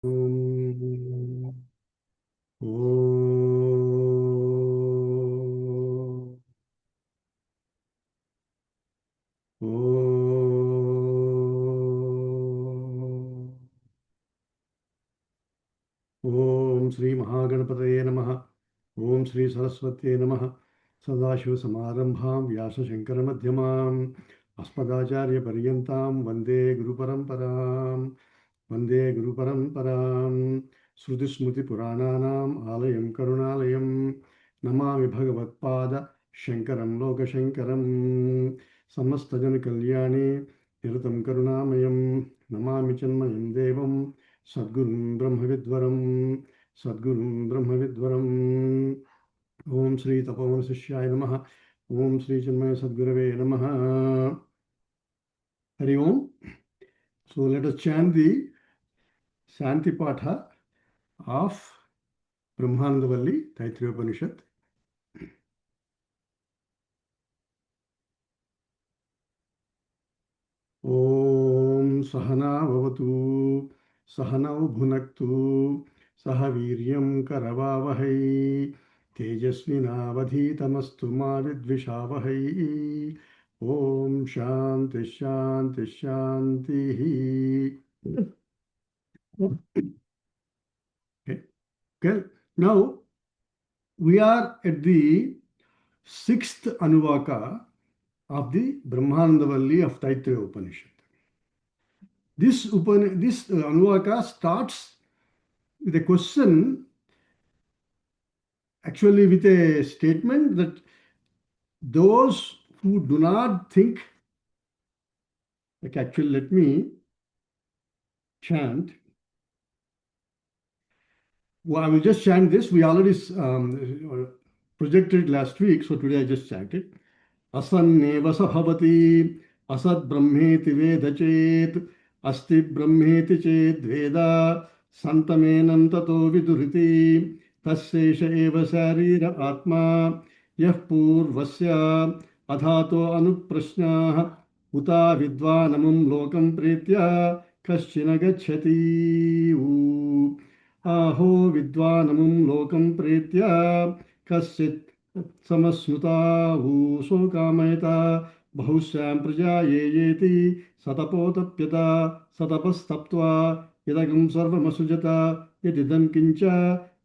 Om. Om. Om. Om Shri Mahagणपतये Namaha. Om Shri Saraswatye Namaha. Sadashiva Samarambham Vyasa Shankara Madhyamam Asmadacharya Paryantam Vande Guru Paramparam. Vande Guru Paramparam. Shruti Smriti Purananam Alayam Karunalayam Namami Bhagavatpada Shankaram Loka Shankaram Samastajan Kalyani Niratam Karunamayam Namami Chinmayam Devam Sadgurum Brahmavidvaram Sadgurum Brahmavidvaram Om Sri Tapavan Sishyaya Namaha Om Sri Chinmaya Sadgurave Namaha Hari Om. So let us chant the Shanti Patha of Brahmananda Valli, Taittiriya Upanishad. Om Sahana Bhavatu Sahanau Bhunaktu Sahaviryam Karavavahai Tejasvinavadhitamastu ma vidvishavahai. Om Shanti Shanti Shanti. Okay. Okay. Now we are at the sixth Anuvaka of the Brahmananda Valli of Taittiriya Upanishad. This Anuvaka starts with a question, actually with a statement that those who do not think, like actually let me chant. Well, I will just chant this. We already projected last week, so today I just chanted. Asanneva sabhavati asad brahmeti veda chet asti brahmeti chet veda santamenam tato viduriti tassesha eva sarira atma yah purvasya adhato anuprasnah uta vidvanamam lokam pretya kaschina gacchati aho vidvanamam lokam pretya kaschit समस्नुता शोकामयता बहुश्यां प्रजा ये येति सतपोतप्यता सतपस्तप्त्वा यदगं सर्वमसृजत यदिदं किञ्च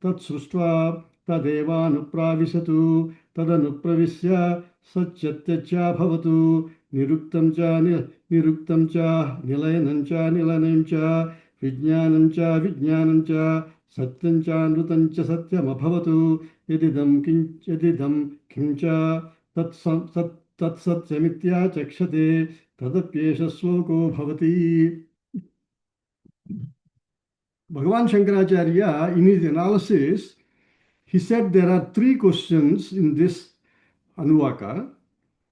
तत्सृष्ट्वा तदेवानुप्राविशतु तदनुप्रविश्य सच्चत्यच्या भवतु निरुक्तं च निरुक्तं च निलयनं च निलयनं च विज्ञानं च विज्ञानं च सत्यं च नृतं च सत्यमभवतु यदिदं किञ्च तत्सत्यमित्याचक्षते तदप्येष श्लोको भवति. Bhagavan Shankaracharya, in his analysis, he said there are three questions in this Anuvaka.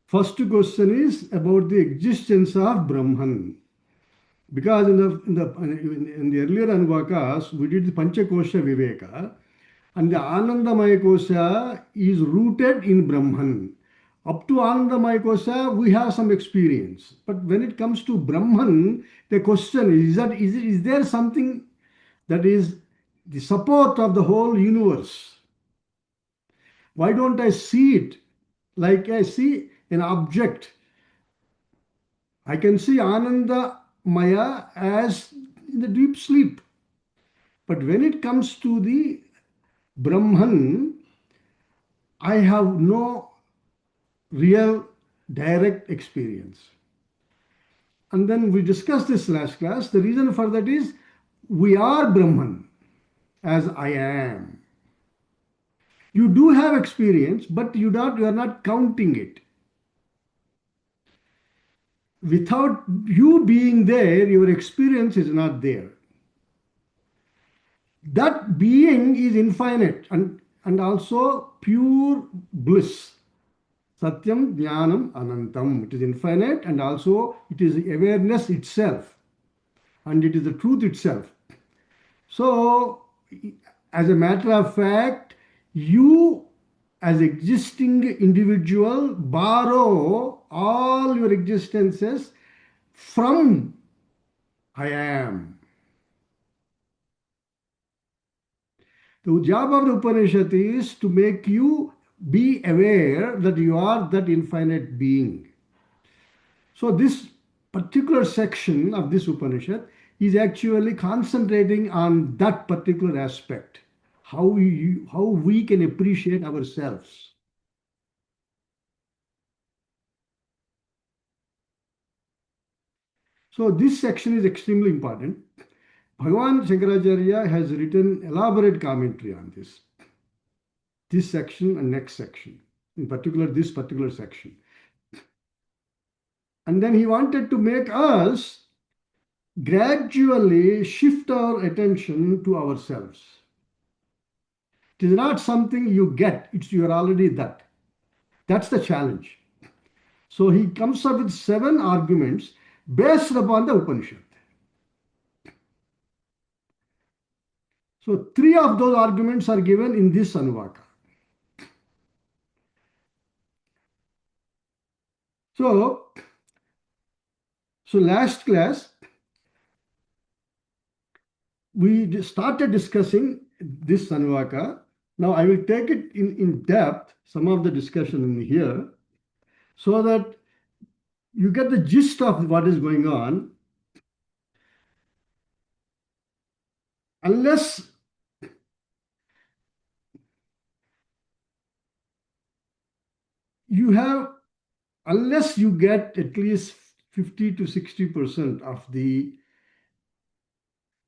First question is about the existence of Brahman. Because in the earlier Anuvakas, we did the Panchakosha Viveka, and the Anandamaya Kosha is rooted in Brahman. Up to Anandamaya Kosha, we have some experience. But when it comes to Brahman, the question is there something that is the support of the whole universe? Why don't I see it like I see an object? I can see Ananda Maya as in the deep sleep. But when it comes to the Brahman, I have no real direct experience. And then we discussed this last class. The reason for that is we are Brahman as I am. You do have experience, but you are not counting it. Without you being there, your experience is not there. That being is infinite and also pure bliss. Satyam, Jnanam, Anantam. It is infinite and also it is awareness itself. And it is the truth itself. So, as a matter of fact, you as existing individual borrow all your existences from I am. The job of the Upanishad is to make you be aware that you are that infinite being. So this particular section of this Upanishad is actually concentrating on that particular aspect, how we can appreciate ourselves. So this section is extremely important. Bhagavan Shankaracharya has written elaborate commentary on this section and next section, in particular this particular section. And then he wanted to make us gradually shift our attention to ourselves. It is not something you get, it's you are already that. That's the challenge. So he comes up with 7 arguments based upon the Upanishad. So 3 of those arguments are given in this Anuvaka. So last class, we started discussing this Anuvaka. Now I will take it in depth, some of the discussion in here, so that you get the gist of what is going on. Unless you get at least 50 to 60% of the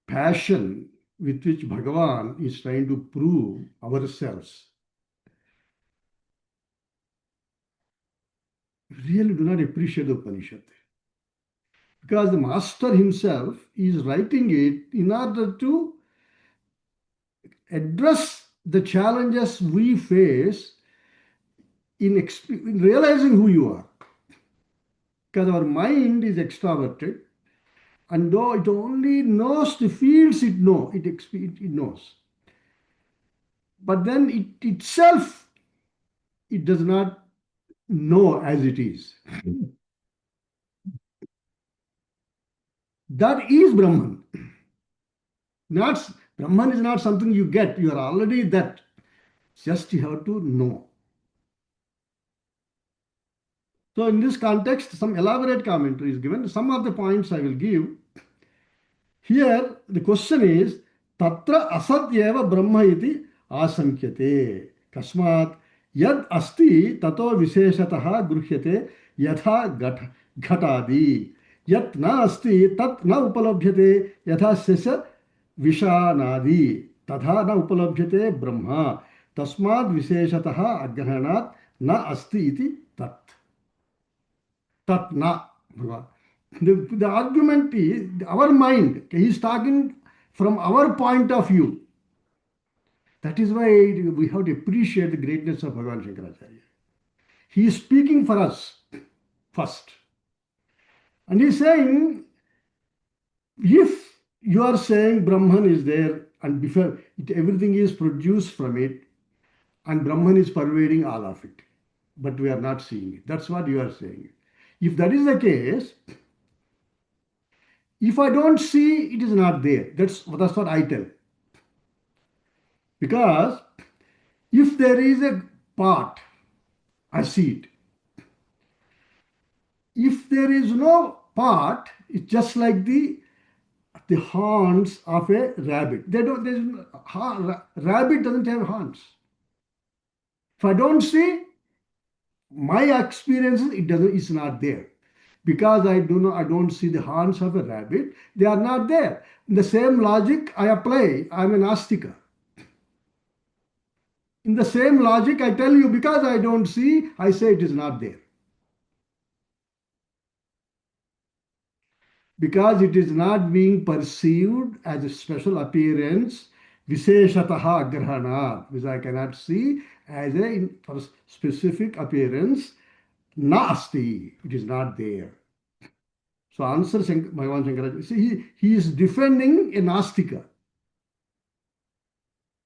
passion with which Bhagavan is trying to prove ourselves, really do not appreciate the Upanishad. Because the master himself is writing it in order to address the challenges we face in realizing who you are. Because our mind is extroverted, and though it only knows the fields it knows, but then it itself, it does not know as it is. That is Brahman. Brahman is not something you get. You are already that. Just you have to know. So in this context, some elaborate commentary is given. Some of the points I will give. Here, the question is, Tatra asatyeva brahma iti asankyate. Kasmat yad asti tato visheshataha gruhyate yatha ghatadi. Yat na asti tat na upalabhyate yatha sesha vishanadi. Tadha na upalabhyate brahma. Tasmad visheshataha agranat na asti iti tat. Tat na. The argument is our mind. He is talking from our point of view. That is why we have to appreciate the greatness of Bhagavan Shankaracharya. He is speaking for us first. And he is saying, if you are saying Brahman is there and before everything is produced from it, and Brahman is pervading all of it, but we are not seeing it. That's what you are saying. If that is the case, if I don't see, it is not there. That's what I tell. Because if there is a part, I see it. If there is no part, it's just like the horns of a rabbit. Rabbit doesn't have horns. If I don't see, my experiences, it's not there. Because I don't see the horns of a rabbit, they are not there. In the same logic I apply, I'm an Astika. In the same logic, I tell you, because I don't see, I say it is not there. Because it is not being perceived as a special appearance, visheshataha agrahanat, which I cannot see as a specific appearance, nasti, it is not there. So answer Bhagavan Shankaracharya. See, he is defending a Nastika.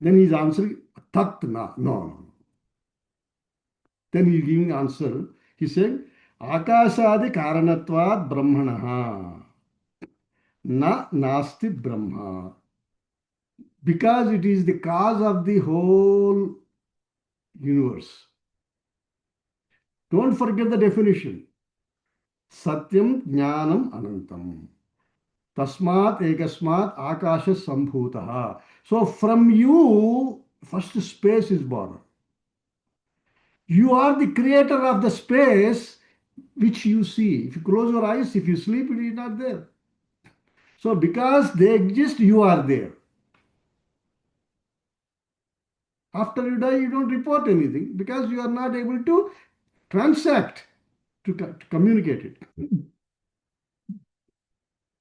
Then he is answering, tat na, no. Then he is giving answer. He said, Akashadi karanatvad brahmanaha na nasti brahma. because it is the cause of the whole universe. Don't forget the definition. Satyam Jnanam Anantam. Tasmat Ekasmat Akasha Sambhutaha. So from you, first space is born. You are the creator of the space which you see. If you close your eyes, if you sleep, it is not there. So because they exist, you are there. After you die, you don't report anything because you are not able to transact, to communicate it.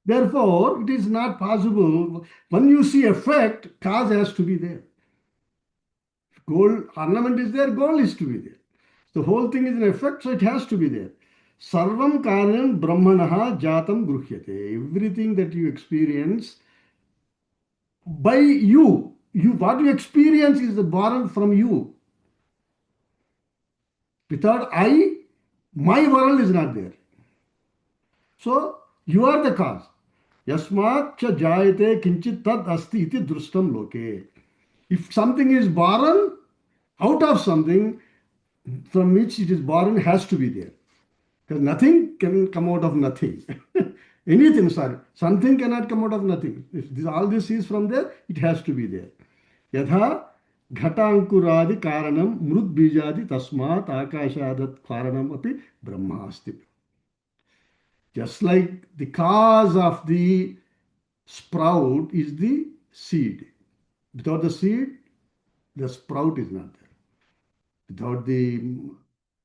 Therefore, it is not possible. When you see effect, cause has to be there. Gold ornament is there, gold is to be there. The whole thing is an effect, so it has to be there. Sarvam karanam brahmanaha jatam gruhyate. Everything that you experience by you what you experience is born from you. Without I, my world is not there. So you are the cause. Yasmat cha jayate kinchit tad asti iti drustam loke. If something is born out of something from which it is born has to be there. Because nothing can come out of nothing. Anything, sorry. Something cannot come out of nothing. If all this is from there, it has to be there. Yatha ghatankuradi karanam mrut bijadi tasmat akashadat karanam api brahmasthi. Just like the cause of the sprout is the seed. Without the seed, the sprout is not there. Without the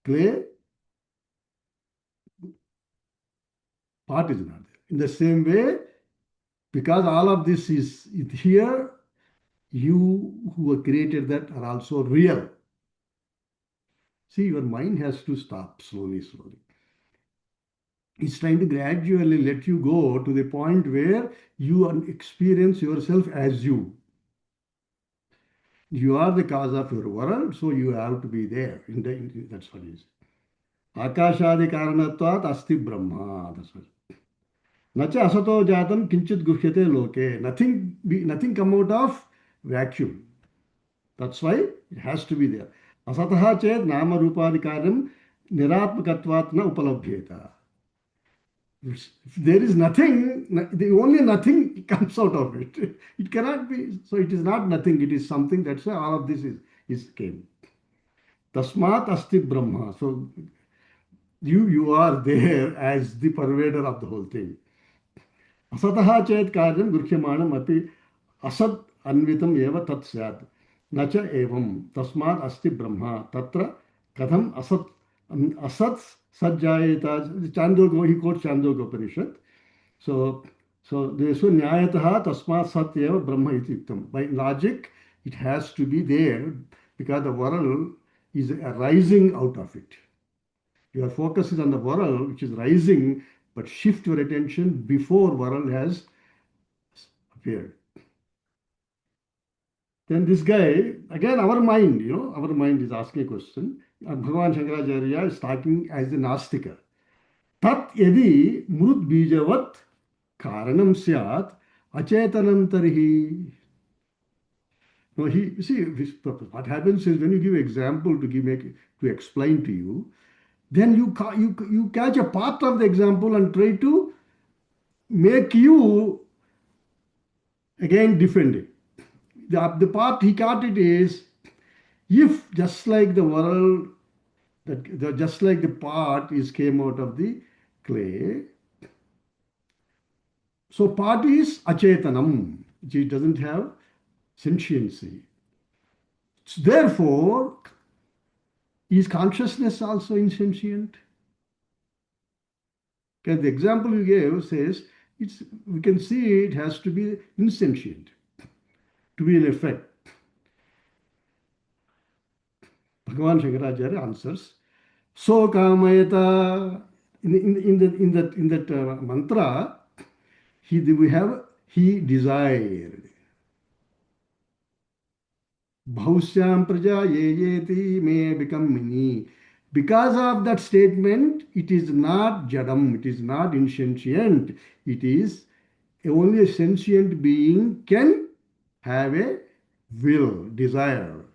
clay, pot is not there. In the same way, because all of this is here, you who have created that are also real. See, your mind has to stop slowly, slowly. It's trying to gradually let you go to the point where you experience yourself as you. You are the cause of your world, so you have to be there. That's what it is. Akashadi karanatvat asti brahma. That's what. Nacha asato jatam kinchit guhyate loke. Nothing come out of vacuum. That's why it has to be there. Asataha ched nama rupadikaram niratmakatvat na upalabhyeta. If there is nothing, the only nothing comes out of it. It cannot be, so it is not nothing, it is something. That's why all of this is came. Tasmat asti Brahma. So you are there as the pervader of the whole thing. Asataha chet karyam gurhyamanam api asat anvitam eva tat syat. Nacha evam tasmat asti Brahma. Tatra katham asat sajjayeta. Chandogya, he quotes Chandogya Upanishad. So nyayataha tasmat satyeva Brahma iti yuktam. By logic, it has to be there because the world is arising out of it. Your focus is on the world which is rising, but shift your attention before world has appeared. Then this guy, again our mind is asking a question. And Bhagavan Shankaracharya is talking as the Nastika. Tat yadi mrut bijavat karanam syat achetanam tarhi. Now you see, what happens is when you give example to explain to you, then you catch a part of the example and try to make you again defend it. The part he caught it is, if just like the world, just like the pot came out of the clay, so pot is achetanam, it doesn't have sentiency. Therefore, is consciousness also insentient? Because the example you gave says we can see it has to be insentient to be in effect. Bhagavan Shankaracharya answers, so kamayata. In that mantra, he desired. Bhausyam praja yeti may become many. Because of that statement, it is not jadam, it is not insentient. It is only a sentient being can have a will, desire.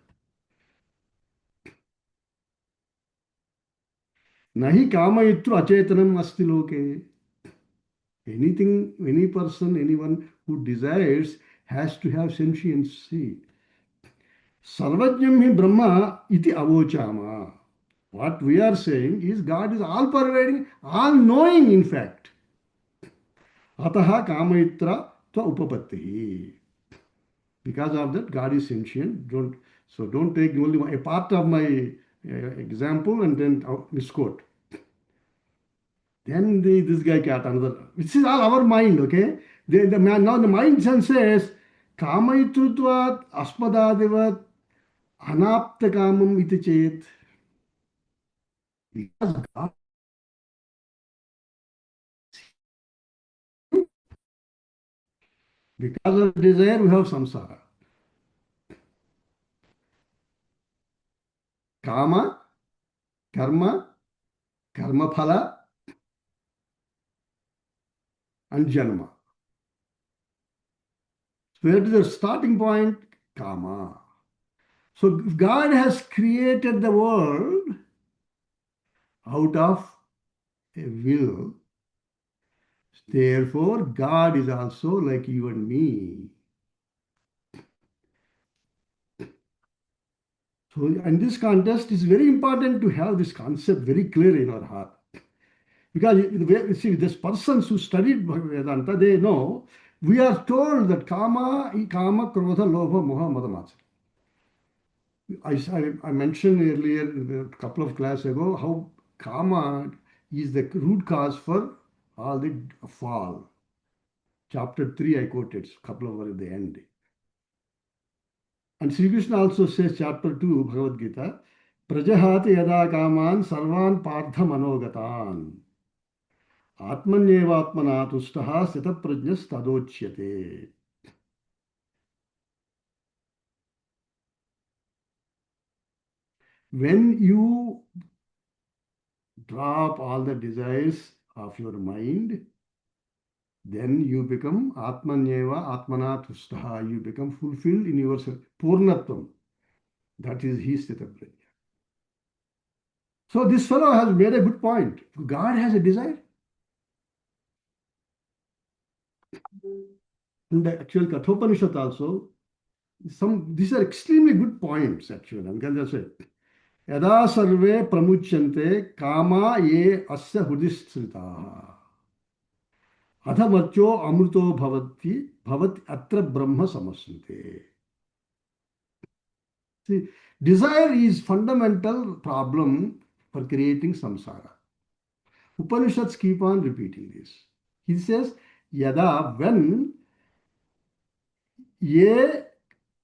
Nahi kamayitru achetanam asti loke. Anything, any person, anyone who desires has to have sentiency. Sarvajnam hi Brahma iti avochama. What we are saying is God is all pervading, all knowing in fact. Ataha kamayitra tva upapatti. Because of that, God is sentient. Don't take only a part of my example and then misquote. Then this guy got another. This is all our mind, okay? The man, now the mind says, Kamaitutvat aspadadivat anapta kamam iti chet. Because of desire, we have samsara. Kama, karma, karma phala, and janma. So where is the starting point? Kama. So God has created the world out of a will. Therefore, God is also like you and me. So in this context, it's very important to have this concept very clear in our heart. Because you see, these persons who studied Vedanta, they know we are told that kama, krodha, lobha, moha, mada, I mentioned earlier, a couple of classes ago, how karma is the root cause for all the fall. Chapter 3, I quoted, a couple of words at the end. And Sri Krishna also says, chapter 2, Bhagavad Gita, Prajahati yada kaman sarvan partha manogatan. Atmanyevatmana tustaha sita prajnas tadochyate. When you drop all the desires of your mind, then you become Atmanyeva Atmana Tustaha. You become fulfilled in yourself. Purnatvam. That is his Sthita Prajna. So this fellow has made a good point. God has a desire. In the actual Kathopanishad also, these are extremely good points actually. I'm going to say. Yada sarve pramuchyante kama ye asya hudisthitaha. Adhamatyo amruto bhavati atra brahma samasnite. See, desire is fundamental problem for creating samsara. Upanishads keep on repeating this. He says, yada, when ye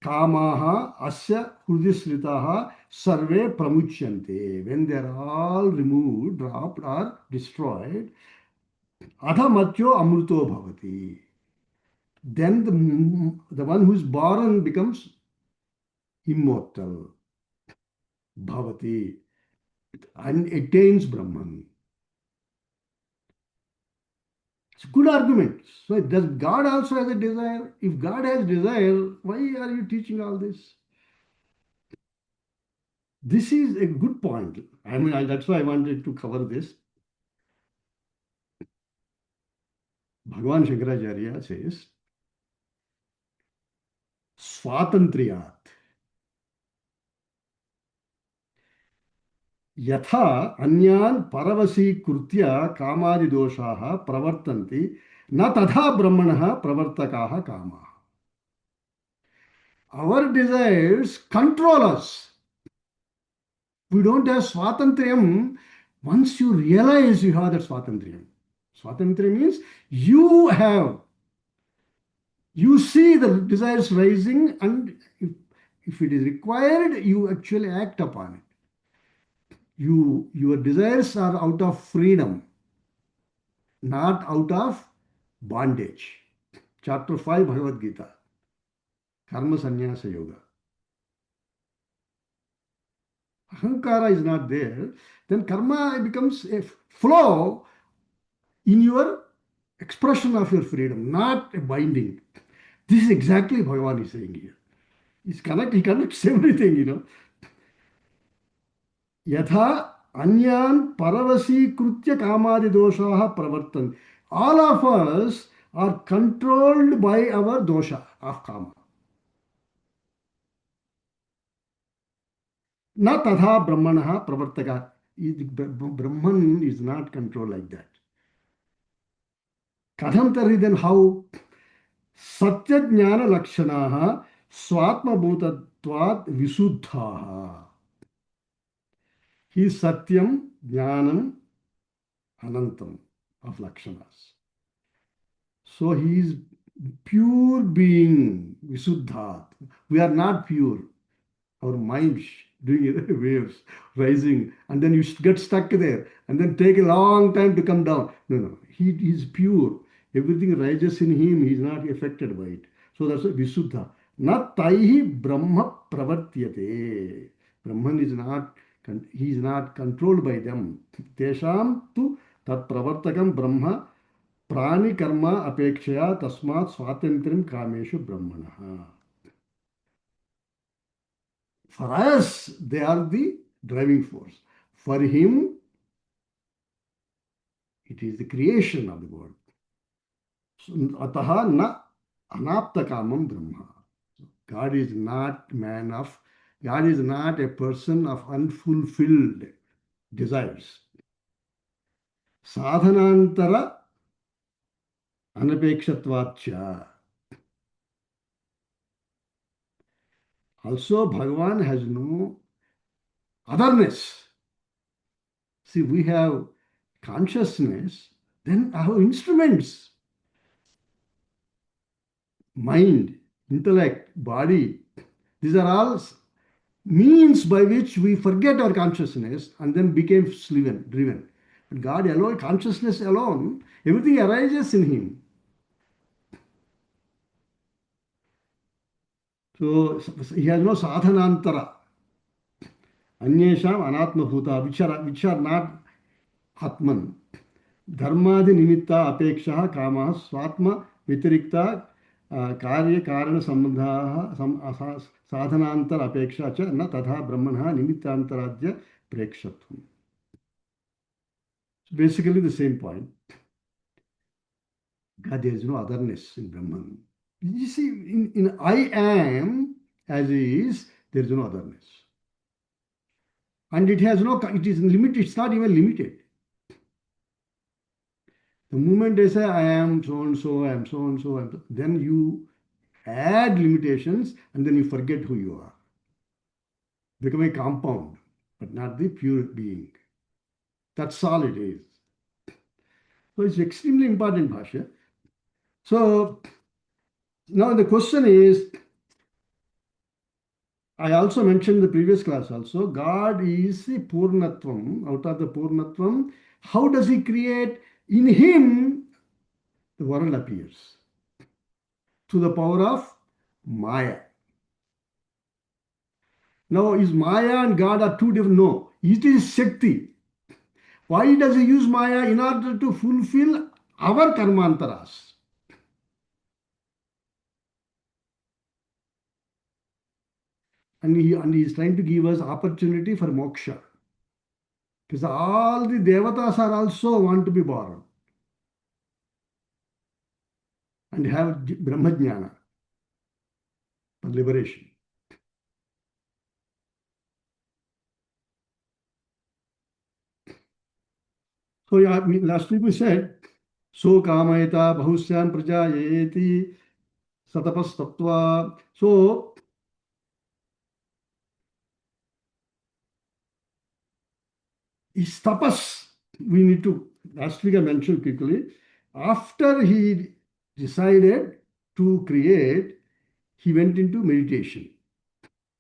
kamaha asya hridisritaha sarve pramuchyante, when they are all removed, dropped or destroyed, adhamatyo amruto bhavati. Then the one who is born becomes immortal. Bhavati. And attains Brahman. It's a good argument. So does God also has a desire? If God has desire, why are you teaching all this? This is a good point. I mean, that's why I wanted to cover this. Bhagavan Shankaracharya says, Swatantriyat. Yatha anyan paravasi kurtya kamadi doshaha pravartanti na tadha brahmanaha pravartakaha kama. Our desires control us. We don't have swatantriyam. Once you realize you have that swatantriyam. Swatantriyam means you see the desires rising, and if it is required, you actually act upon it. Your desires are out of freedom, not out of bondage. Chapter 5, Bhagavad Gita. Karma Sannyasa Yoga. Ahankara is not there, then karma becomes a flow in your expression of your freedom, not a binding. This is exactly Bhagavan is saying here. He connects everything. Yatha anyan paravasi krutya kamadi doshaha pravartan. All of us are controlled by our dosha of kama. Na tadha brahmanaha pravartaka. Brahman is not controlled like that. Kadam tari, then how? Satya jnana lakshanaha swatma bhutatvat visuddhaha. He is satyam, jnanam, anantam of lakshanas. So he is pure being, visuddha. We are not pure. Our minds doing waves, rising, and then you get stuck there, and then take a long time to come down. No. He is pure. Everything rises in him. He is not affected by it. So that's a visuddha. Not taihi brahma pravartyate. Brahman is not, he is not controlled by them. Tesham tu tat pravartakam brahma prani karma apekshaya tasmat swatantrim kameshu brahmanaha. For us, they are the driving force. For him, it is the creation of the world. Ataha na anaptakamam brahma. God is not God is not a person of unfulfilled desires. Sadhanantara anapekshatvacha. Also, Bhagavan has no otherness. See, we have consciousness, then our instruments, mind, intellect, body, these are all means by which we forget our consciousness and then became driven. But God alone, consciousness alone, everything arises in him. So he has no sadhanantara. Anyesham anatma bhuta, which are not atman. Dharmadi nimitta apeksha kama swatma vitirikta कार्य कारण संबंधाः साधनांतर अपेक्षा च न तथा ब्रह्मणः निमित्तांतराद्य प्रेक्षत्वम्. Basically the same point. God, there is no otherness in Brahman. You see, in I am as is, there is no otherness. And it is limited, it's not even limited. The moment they say, I am so and so, I am so and so, then you add limitations and then you forget who you are. Become a compound, but not the pure being. That's all it is. So it's extremely important, Bhashya. So now the question is, I also mentioned in the previous class also, God is the Purnatvam. Out of the Purnatvam, how does he create? In him, the world appears through the power of Maya. Now, is Maya and God are two different? No, it is Shakti. Why does he use Maya? In order to fulfill our karmantaras. And he is trying to give us opportunity for moksha. Because all the devatas are also want to be born and have Brahmajnana for liberation. So last week we said, so kamayata bahusyam prajayeti satapas tattva. So his tapas, we need to, last week I mentioned quickly, after he decided to create, he went into meditation.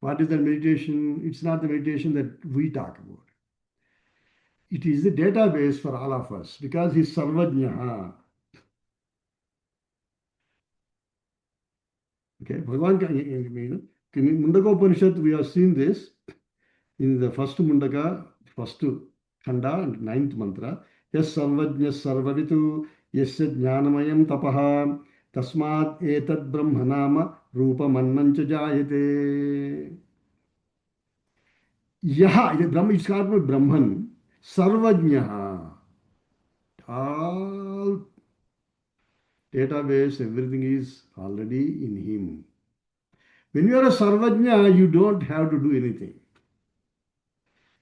What is that meditation? It's not the meditation that we talk about. It is the database for all of us because he's Sarvajnaha. Okay, Bhagavan, in Mundaka Upanishad, we have seen this in the first Mundaka, first Khanda and ninth mantra. Yes, Sarvajna Sarvavitu, yes, Jnanamayam Tapaha, Tasmat etat brahma nama rupamannam cha jayate. Yaha, Brahma, it's called Brahman. Sarvajnaha. All database, everything is already in him. When you are a Sarvajna, you don't have to do anything.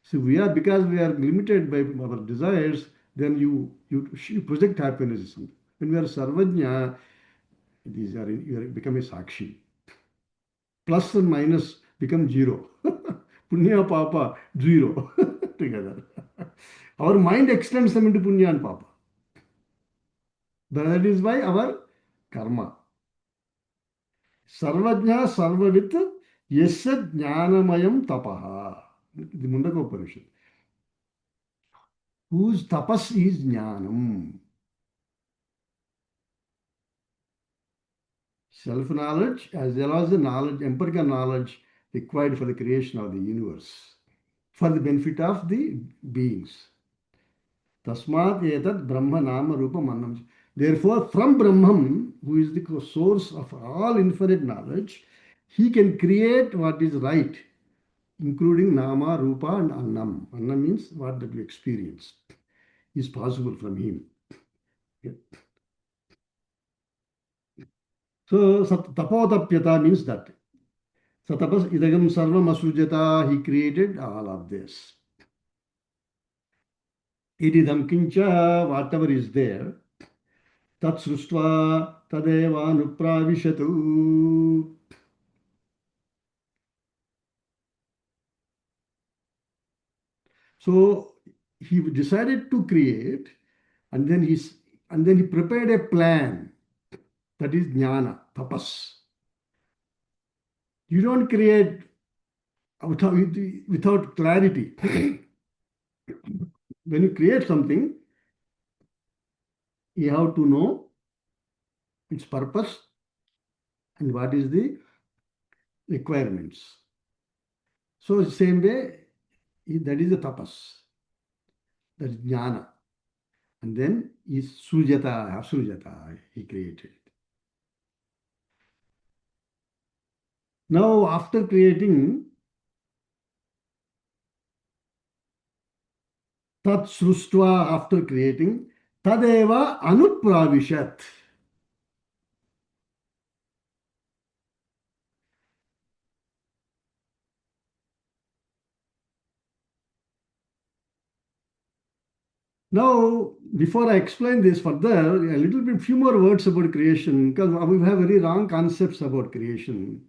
So because we are limited by our desires, then you project happiness. When we are Sarvajna, you are become a Sakshi. Plus and minus become zero. Punya Papa, zero together. Our mind extends them into Punya and Papa. That is why our karma. Sarvajna Sarvavit Yesya Jnanamayam Tapaha. The Mundaka Upanishad. Whose tapas is Jnanam. Self-knowledge as well as the knowledge, empirical knowledge required for the creation of the universe, for the benefit of the beings. Tasmat etat Brahma Nama Rupa Mannam. Therefore, from Brahman, who is the source of all infinite knowledge, he can create what is right, including Nama, Rupa, and Annam. Annam means what that we experience is possible from him. Yeah. So, tapotapyata means that. Satapas idagam sarvam asujata, he created all of this. Ididam kincha, whatever is there, tat srustva tadeva anupravishatu. So he decided to create, and then he prepared a plan. That is jnana, tapas. You don't create without clarity. When you create something, you have to know its purpose and what is the requirements. So same way, that is the tapas, that is jnana. And then is asujata, he created. Now after creating, tat srustva, after creating, tadeva anutpravishat. Now, before I explain this further, a little bit few more words about creation, because we have very wrong concepts about creation.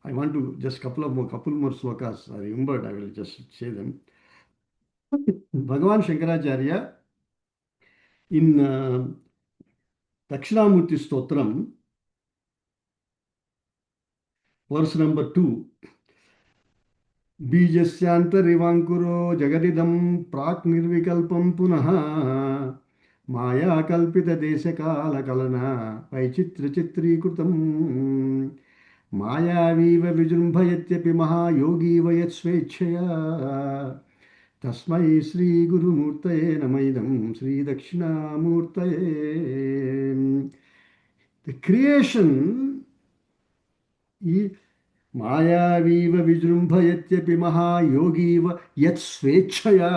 I want to just couple more slokas. I remembered, I will just say them. Bhagavan Shankaracharya in Dakshinamurti Stotram, verse number 2, बीजस्यान्तरिवाङ्कुरो जगदिदं प्राक् निर्विकल्पं पुनः मायाकल्पितदेशकालकलना वैचित्र्यचित्रीकृतं मायावीव विजृम्भयत्यपि महायोगीव यत्स्वेच्छया तस्मै श्रीगुरुमूर्तये नमः इदं श्रीदक्षिणामूर्तये. The creation is मायावीव विजृम्भयत्यपि महायोगीव यत् स्वेच्छया.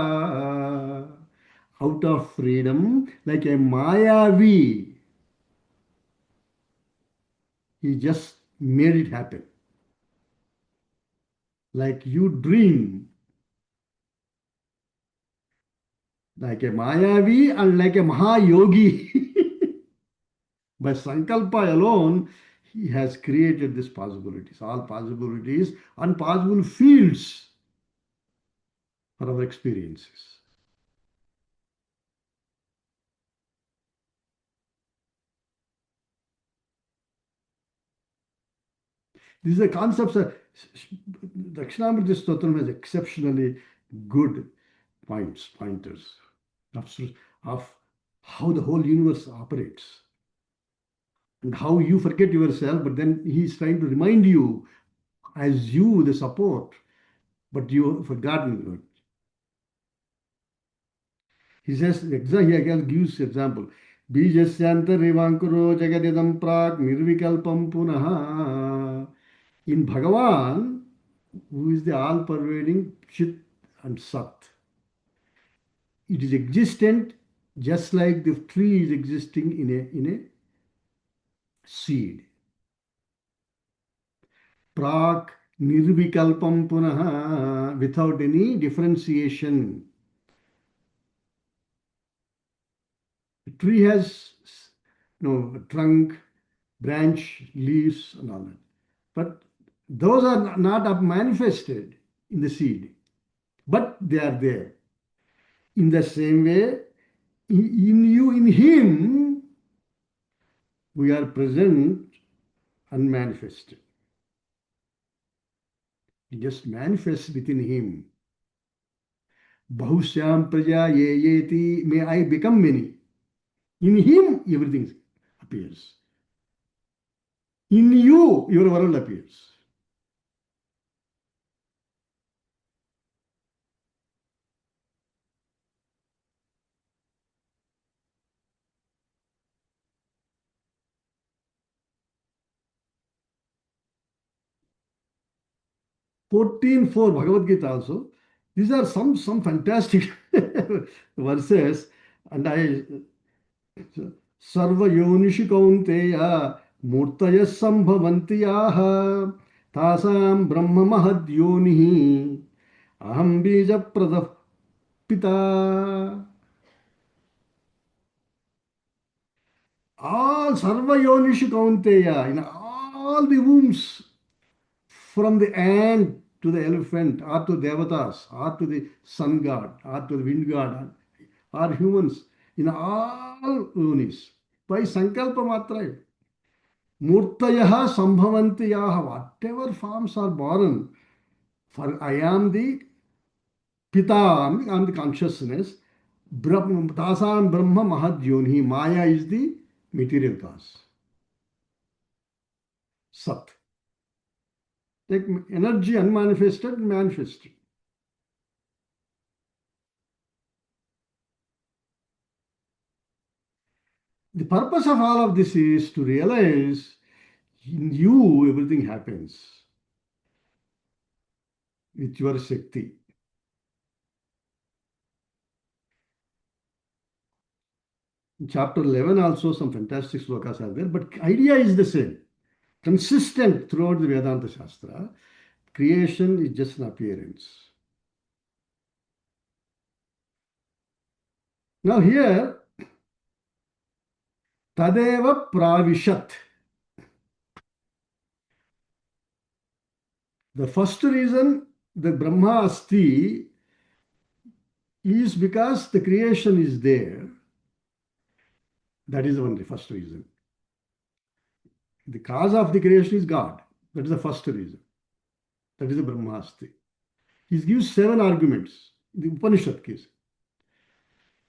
Out of freedom, like a mayavi, he just made it happen. Like you dream, like a mayavi and like a mahayogi. By sankalpa alone, he has created these possibilities, all possibilities and possible fields for our experiences. These are concepts that Dakshinamurti Stotram has exceptionally good pointers of how the whole universe operates and how you forget yourself, but then he is trying to remind you as you the support, but you have forgotten it. He says, he again gives example. Bijasyantarivangkuro jagadidam prak nirvikalpam punaha. In Bhagavan, who is the all-pervading Chit and Sat, it is existent just like the tree is existing in a seed. Prak nirvikalpam punaha, without any differentiation. The tree has trunk, branch, leaves, and all that. But those are not manifested in the seed, but they are there. In the same way, in you, in Him, we are present unmanifested. He just manifests within Him. Bahusyam praja ye yeti, may I become many. In Him, everything appears. In you, your world appears. 14:4 Bhagavad Gita also. These are some fantastic verses, and I Sarva Yonishu Kaunteya Murtaya Sambhavanti Yaha Tasam Brahma Mahad Yonihi Aham Bija Pradha Pita. All Sarva Yonishu Kaunteya, in all the wombs, from the ant to the elephant, or to devatas, or to the sun god, or to the wind god, or humans, in all yonis, by sankalpa matra, murtayaha sambhavantiyaha, whatever forms are born, for I am the pita, I am the consciousness, tasam brahma mahad yoni, maya is the material cause, sat. Like energy unmanifested, manifested. The purpose of all of this is to realize in you everything happens with your Shakti. In chapter 11 also some fantastic slokas are there, but idea is the same. Consistent throughout the Vedanta Shastra. Creation is just an appearance. Now here, Tadeva Pravishat. The first reason the Brahma Asti is because the creation is there. That is the only first reason. The cause of the creation is God. That is the first reason. That is the Brahmasthi. He gives 7 arguments in the Upanishad case.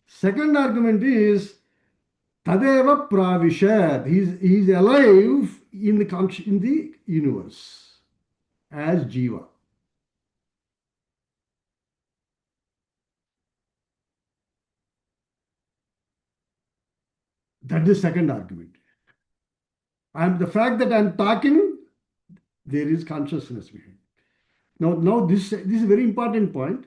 Second argument is Tadeva Pravishad. He is alive in the universe as Jiva. That is the second argument. The fact that I am talking, there is consciousness behind. Now this is a very important point.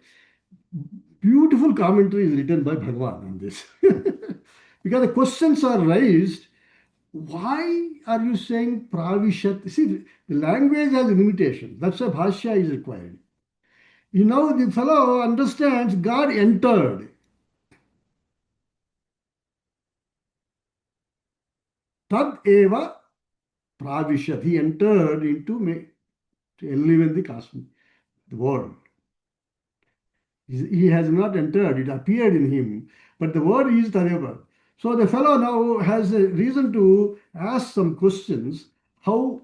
Beautiful commentary is written by Bhagavan on this. Because the questions are raised, why are you saying pravishat? See, the language has limitations. That's why bhashya is required. The fellow understands God entered. Tad eva pravishat. He entered to enliven the cosmos, the world. He has not entered, it appeared in him, but the word is Tadeva. So the fellow now has a reason to ask some questions. How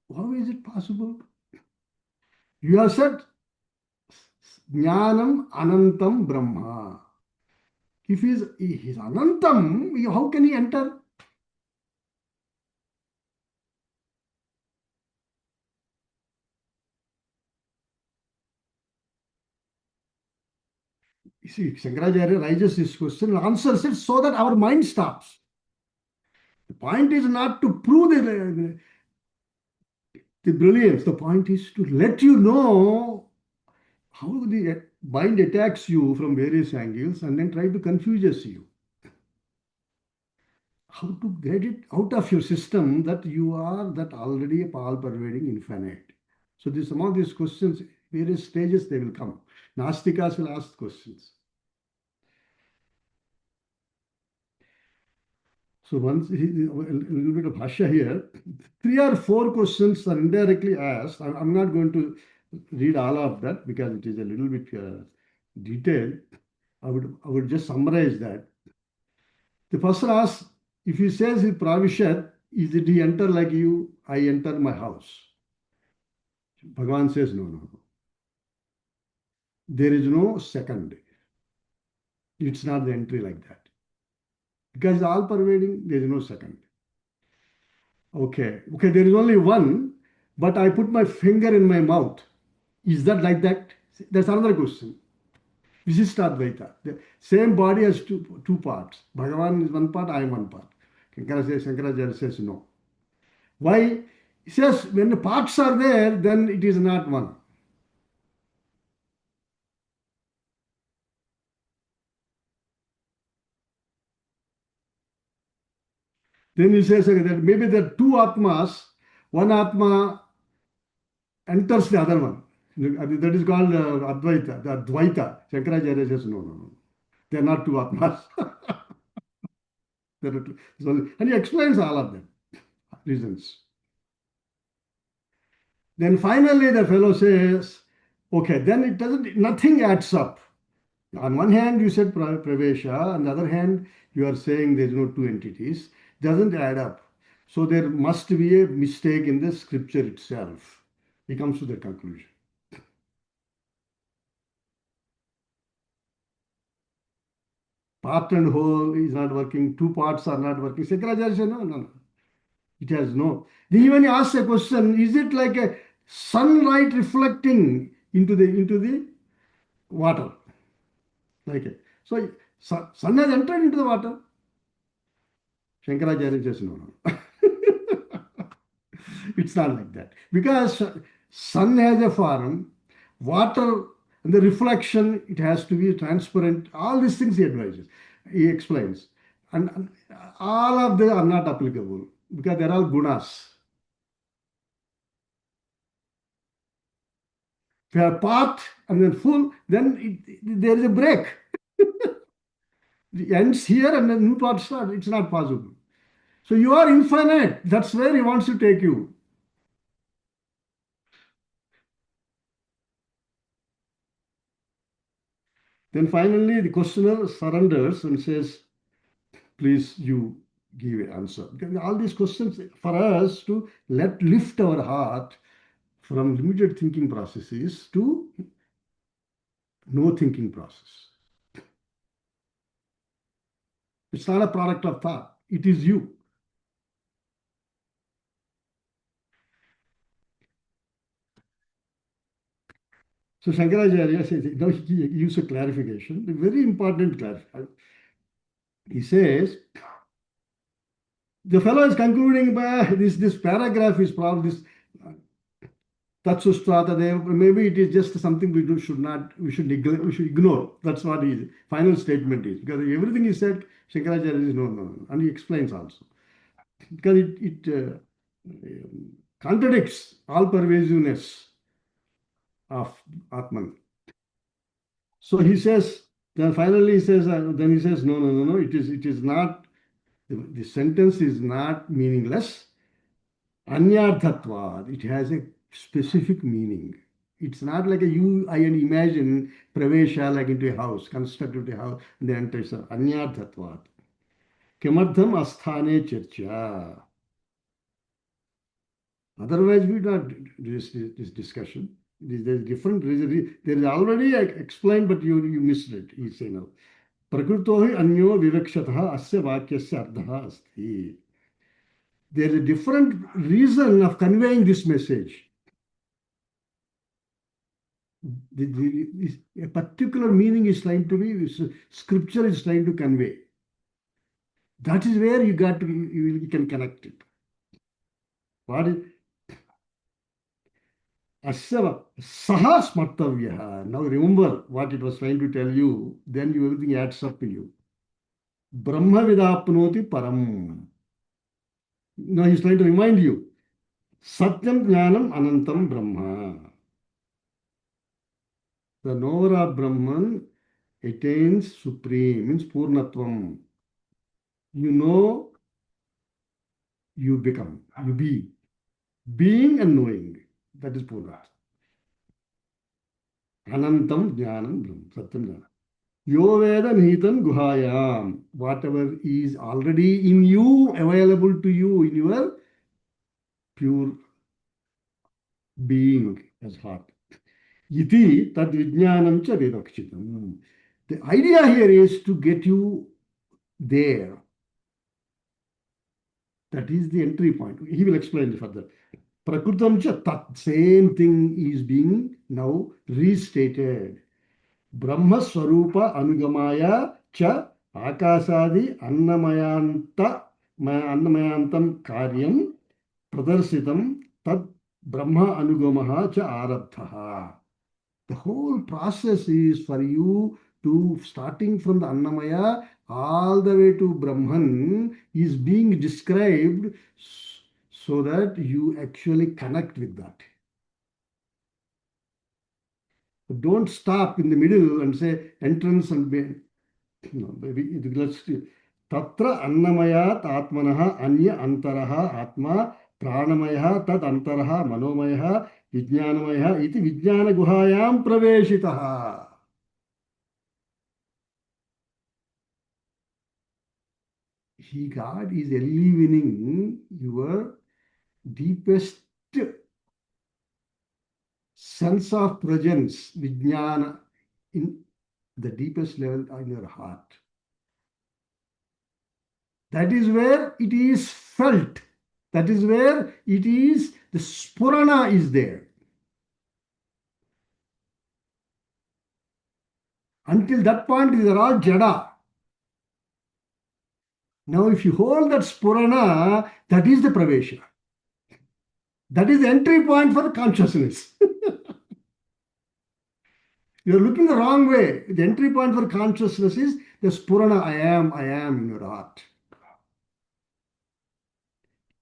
is it possible? You have said Jnanam Anantam Brahma. If he is Anantam, how can he enter? You see, Shankaracharya raises this question and answers it so that our mind stops. The point is not to prove the brilliance. The point is to let you know how the mind attacks you from various angles and then try to confuse you. How to get it out of your system that you are that already all pervading infinite. So some of these questions, various stages they will come. Nastikas will ask questions. So once a little bit of Bhashya here, 3 or 4 questions are indirectly asked. I'm not going to read all of that because it is a little bit detailed. I would just summarize that. The person asks, if he says he pravishat, is it he enter like you? I enter my house. Bhagavan says no, no, no. There is no second. It's not the entry like that. Because all pervading, there is no second. Okay, there is only one, but I put my finger in my mouth. Is that like that? That's another question. Visishtadvaita. The same body has two parts. Bhagavan is one part, I am one part. Shankaracharya says no. Why? He says when the parts are there, then it is not one. Then he says that maybe there are two Atmas, one Atma enters the other one. That is called Advaita, the Advaita. Shankaracharya says no, no, no. They are not two Atmas. There are two. So, and he explains all of them, reasons. Then finally the fellow says, okay, then it doesn't, nothing adds up. On one hand, you said Pravesha, on the other hand, you are saying there is no two entities. Doesn't add up. So there must be a mistake in the scripture itself. He comes to the conclusion. Part and whole is not working, two parts are not working. Shankaracharya said, no, no, no. It has no. Then even he asks a question, is it like a sunlight reflecting into the water? Like it. So sun has entered into the water. Shankaracharya says, no, no. It's not like that. Because sun has a form, water, and the reflection, it has to be transparent. All these things he advises. He explains. And all of them are not applicable because they're all gunas. If you have part and then full, then there is a break. It ends here and then new part starts. It's not possible. So you are infinite. That's where he wants to take you. Then finally, the questioner surrenders and says, please, you give an answer. Because all these questions for us to lift our heart from limited thinking processes to no thinking process. It's not a product of thought. It is you. So Shankaracharya says, now he gives a clarification, a very important clarification. He says, the fellow is concluding by this paragraph is probably this Tatsustrata, maybe it is just something we should ignore. That's what his final statement is. Because everything he said, Shankaracharya is no, no, no. And he explains also. Because it contradicts all pervasiveness of Atman. So he says, then finally he says, no, no, no, no, it is not, the sentence is not meaningless. Anyarthatvad, it has a specific meaning. It's not like I and imagine pravesha like into a house, constructed a house, and then enter. Anyarthatvad. Kimadham asthane chircha. Otherwise, we would not do this discussion. There is different reason. There is already explained, but you missed it. He say now. Prakrito hi anyo vivekshataha asya vakyasya ardhaha asti. There is a different reason of conveying this message. A particular meaning is trying to be, scripture is trying to convey. That is where you got to, you can connect it. What is Asya Saha Smartavya. Now remember what it was trying to tell you, then everything adds up to you. Brahma Vidapnoti Param. Now he's trying to remind you. Satyam Jnanam Anantam Brahma. The knower of Brahman attains supreme, means Purnatvam. You know, you become, you be. Being and knowing. That is Purna. Anantam Jnanam Brahma. Satyam Jnanam. Yo Veda Nihitam Guhayam. Whatever is already in you, available to you in your pure being as heart. Iti tad vijnanam cha vivakshitam. The idea here is to get you there. That is the entry point. He will explain further. Prakrutam cha tat, same thing is being now restated. Brahma Swarupa Anugamaya cha Akasadi Annamayantam Karyam Pradarsitam Tad Brahma Anugamaha cha Arabdhaha. The whole process is for you to, starting from the Annamaya all the way to Brahman, is being described so that you actually connect with that. Don't stop in the middle and say entrance and no, let's Tatra Annamayat Atmanaha Anya Antaraha Atma Pranamaya Tad Antaraha Manomaya Vijnanamaya Iti Vijnana Guhayam Praveshitaha. God is enlivening your deepest sense of presence, Vijnana, in the deepest level in your heart. That is where it is felt. That is where it is, the spurana is there. Until that point, these are all jada. Now, if you hold that spurana, that is the pravesha. That is the entry point for consciousness. You are looking the wrong way. The entry point for consciousness is the spurana, I am in your heart.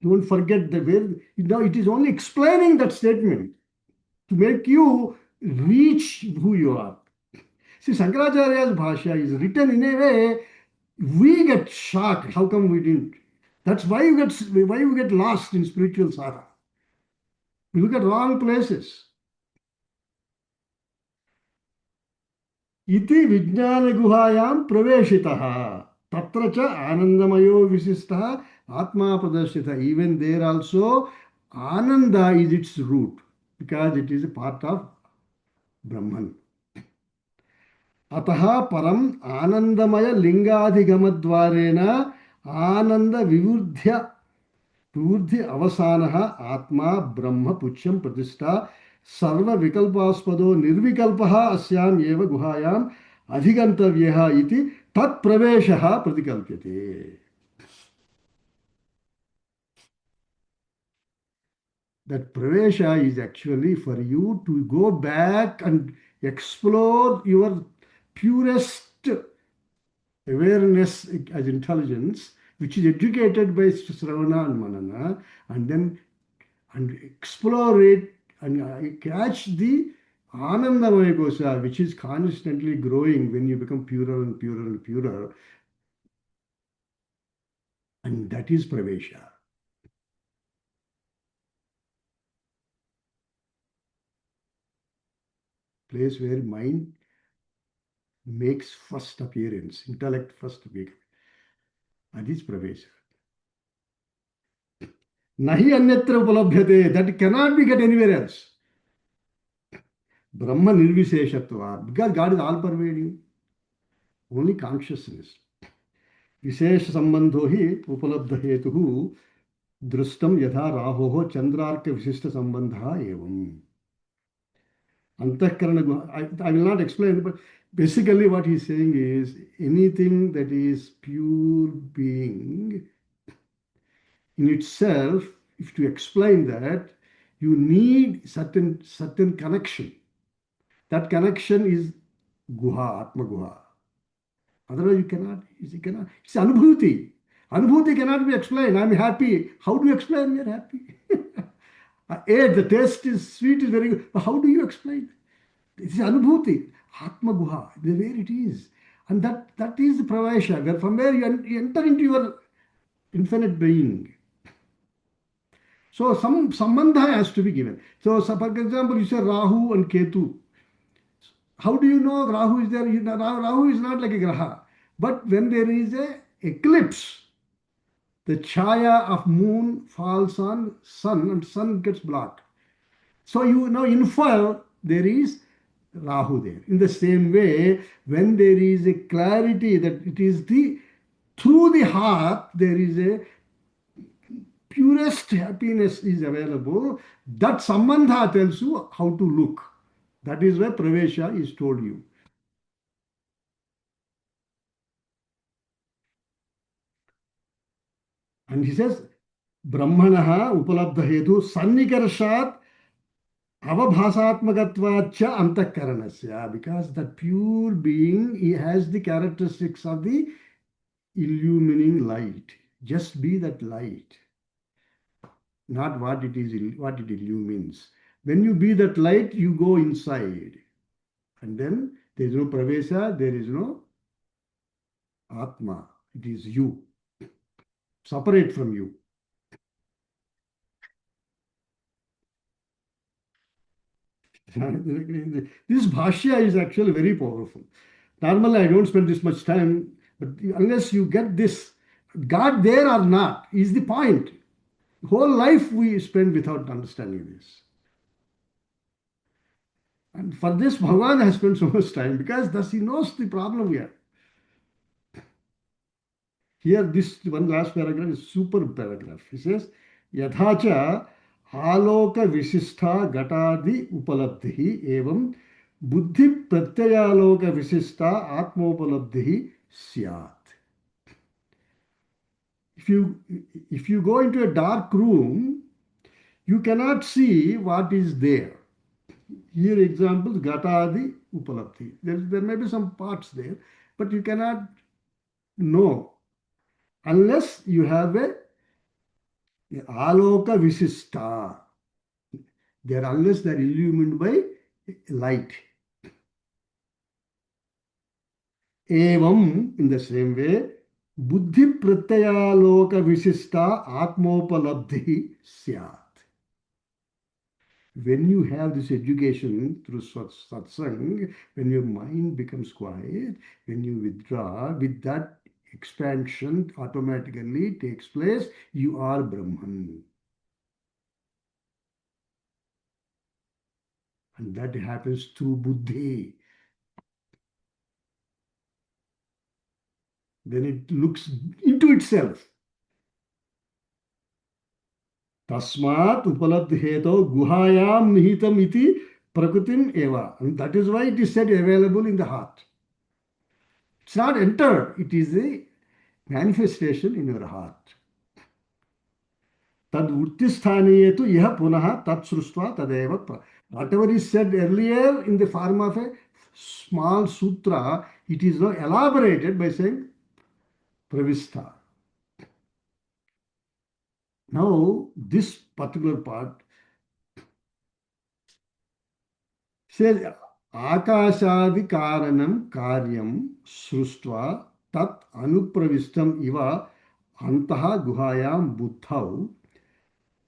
Don't forget the way. Now, it is only explaining that statement to make you reach who you are. See, Shankaracharya's Bhashya is written in a way, we get shocked. How come we didn't? That's why you get lost in spiritual sadhana. You look at wrong places. Iti vijnana guhayam praveshitaha. Tatra cha anandamayo visistha atma pradarshita. Even there also, ananda is its root because it is a part of Brahman. Ataha param anandamaya lingadhigamadvarena ananda vivurdhya avasanaha atma brahma puchyam pratishtha sarva vikalpaspado nirvikalpaha asyam eva guhayam adhigantavyeha iti tat praveshaha pratikalpyate. That pravesha is actually for you to go back and explore your purest awareness as intelligence, which is educated by Sravana and Manana, and then explore it and catch the Anandamaya Kosa, which is constantly growing when you become purer and purer and purer. And that is Pravesha. Place where mind makes first appearance, intellect first appearance. That is Pravesha. Nahi anyatra upalabhyate, that cannot be get anywhere else. Brahma nirvisheshatva, because God is all pervading. Only consciousness. Vishesha sambandho hi upalabdha hetuhu drustam yatha rahoho chandrarka visishta sambandha evam. Antakarana guha. I will not explain, but basically what he's saying is anything that is pure being in itself, if to explain that, you need certain connection. That connection is guha, atma guha. Otherwise, you cannot. It's anubhuti. Anubhuti cannot be explained. I'm happy. How do you explain you're happy? The taste is sweet, is very good. But how do you explain? It is anubhuti, atma guha, the way it is. And that is the pravesha, where from where you enter into your infinite being. So some sambandha has to be given. So for example, you say Rahu and Ketu. How do you know Rahu is there? Rahu is not like a graha. But when there is a eclipse, the chaya of moon falls on sun and sun gets blocked. So you now infer there is Rahu there. In the same way, when there is a clarity that it is through the heart, there is a purest happiness is available. That sambandha tells you how to look. That is why pravesha is told you. And he says, Brahmanaha upalabdha hetu sannikarshat avabhasatmakatvacha antakaranasya. Because that pure being, he has the characteristics of the illumining light. Just be that light, not what it is, what it illumines. When you be that light, you go inside. And then there is no pravesa, there is no atma. It is you, separate from you. This bhashya is actually very powerful. Normally, I don't spend this much time, but unless you get this, God there or not, is the point. Whole life we spend without understanding this. And for this, Bhagavan has spent so much time because thus he knows the problem we have. Here, this one last paragraph is super paragraph. He says, Yathacha aloka visistha gatadi upalabdhi evam buddhi pratyayaloka visistha atmopalabdhi syat. If you go into a dark room, you cannot see what is there. Here examples, gatadi upalabdhi. There may be some parts there, but you cannot know unless you have a aloka visista. They are unless they are illumined by light. Evam, in the same way, buddhi pratyayaloka visista atmopalabdhi syat. When you have this education through satsang, when your mind becomes quiet, when you withdraw, with that expansion automatically takes place, you are Brahman. And that happens through buddhi. Then it looks into itself. Tasmat upalabdhi heto guhayam nihitam iti prakritim eva. And that is why it is said available in the heart. It's not entered, it is a manifestation in your heart. Tad uttisthaniye tu iha punaha tat srustva tadeva. Whatever is said earlier in the form of a small sutra, it is now elaborated by saying pravistha. Now, this particular part says akashadi karanam karyam srustva tat anupravistam iva antaha guhayam buddhau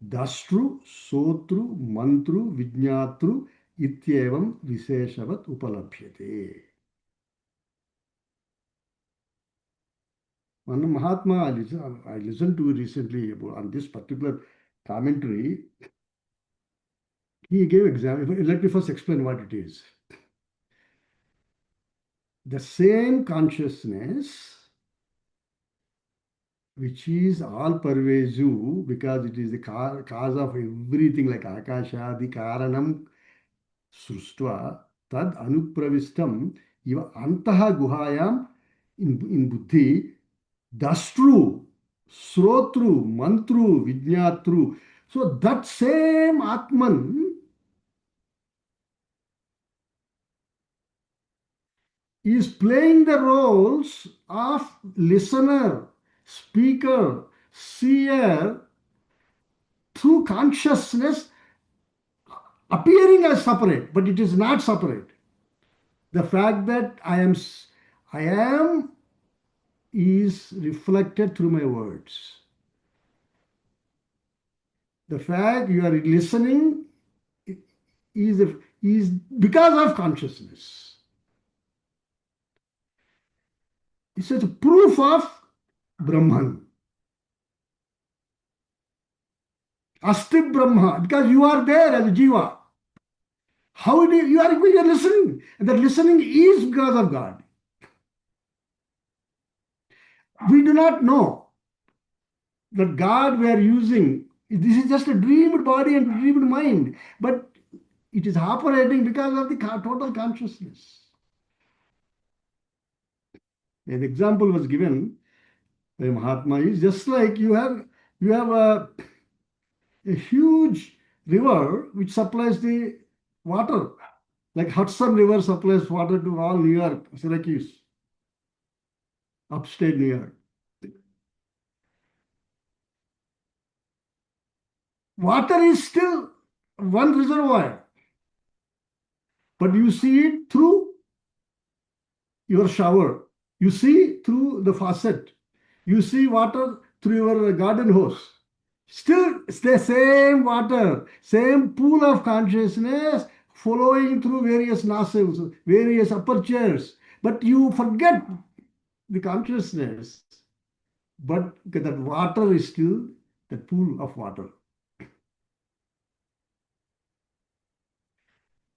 dastru sotru mantru vijnatru ityevam visheshavat upalabhyate. One Mahatma I listened to recently on this particular commentary. He gave example. Let me first explain what it is. The same consciousness, which is all pervasive because it is the cause of everything, like Akasha, the Karanam, Srustva tad anupravistam iva antaha guhayam in buddhi. Dastru, Srotru, Mantru, Vijnatru. So that same Atman is playing the roles of listener, speaker, seer through consciousness appearing as separate, but it is not separate. The fact that I am is reflected through my words. The fact you are listening is, is because of consciousness. It's a proof of Brahman. Asti Brahma, because you are there as a Jiva. How do you are listening? And that listening is because of God. We do not know that God we are using. This is just a dreamed body and dreamed mind, but it is operating because of the total consciousness. An example was given by Mahatma is just like you have a huge river which supplies the water, like Hudson River supplies water to all New York, Syracuse, upstate New York. Water is still one reservoir, but you see it through your shower. You see through the faucet. You see water through your garden hose. Still, it's the same water, same pool of consciousness flowing through various nostrils, various apertures. But you forget the consciousness. But that water is still the pool of water.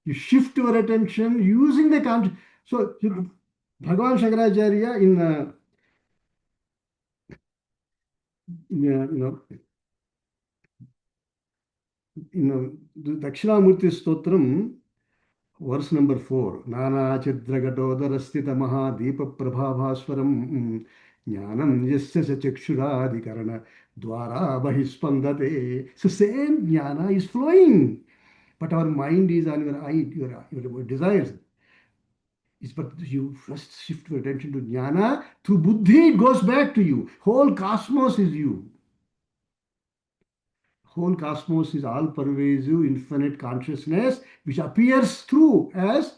You shift your attention using the conscious. So, Bhagavan Shankaracharya the Dakshinamurti Stotram, verse number 4. Nana Chidragatodara Maha Deepa Prabhavaswaram Jnanam Yasya Chakshuradikarana Dwara Bahispandate. So same jnana is flowing, but our mind is on your eye, your desires. But you first shift your attention to jnana. Through buddhi, it goes back to you. Whole cosmos is you. Whole cosmos is all pervasive, infinite consciousness, which appears through as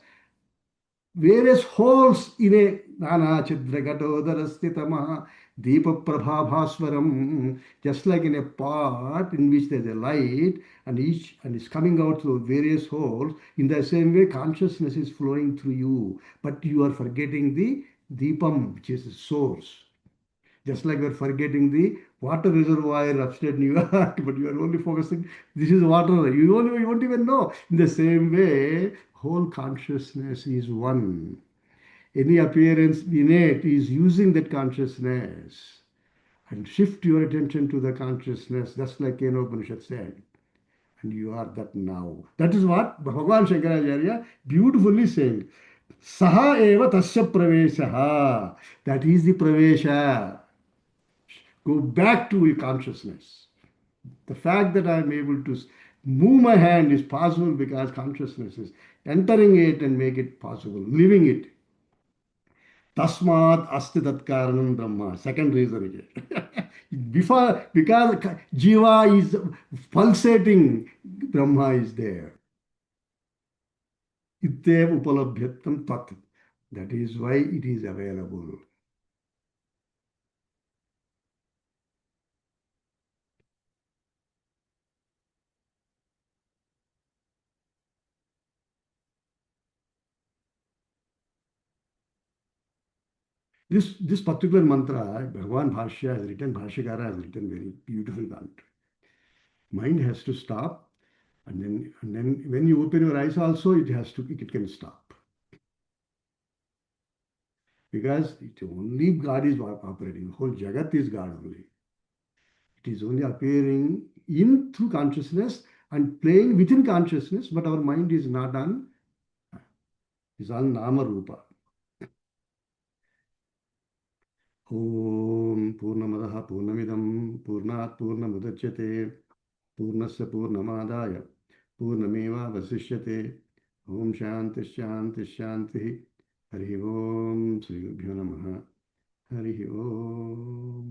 various holes in a Nana Chidragatodara Deepa Prabhabhaswaram, just like in a pot in which there's a light and it's coming out through various holes. In the same way, consciousness is flowing through you, but you are forgetting the Deepam, which is the source. Just like we're forgetting the water reservoir upstate New York, but you are only focusing, this is water. You won't even know. In the same way, whole consciousness is one. Any appearance in it is using that consciousness. And shift your attention to the consciousness, just like Upanishad said. And you are that now. That is what Bhagavan Shankaracharya beautifully saying. Saha eva tasya praveshaha. That is the pravesha. Go back to your consciousness. The fact that I am able to move my hand is possible because consciousness is entering it and make it possible, living it. Tasmat asti tat karanam brahma. Second reason again. Because jiva is pulsating, Brahma is there. Ittev upalabhyatam tat. That is why it is available. This particular mantra, Bhagavan Bhashya has written, Bhashyakara has written very beautiful mantra. Mind has to stop, and then when you open your eyes also, it can stop. Because it only God is operating. The whole Jagat is God only. It is only appearing in through consciousness and playing within consciousness, but our mind is not on It's all Nama Rupa. Om Purnamadaha Purnamidam Purnat Purnamudachyate Purnasya Purnamadaya Purnameva Vasishyate. Om Shanti Shanti Shanti. Hari Om Sri Gurubhyo Namaha. Hari Om.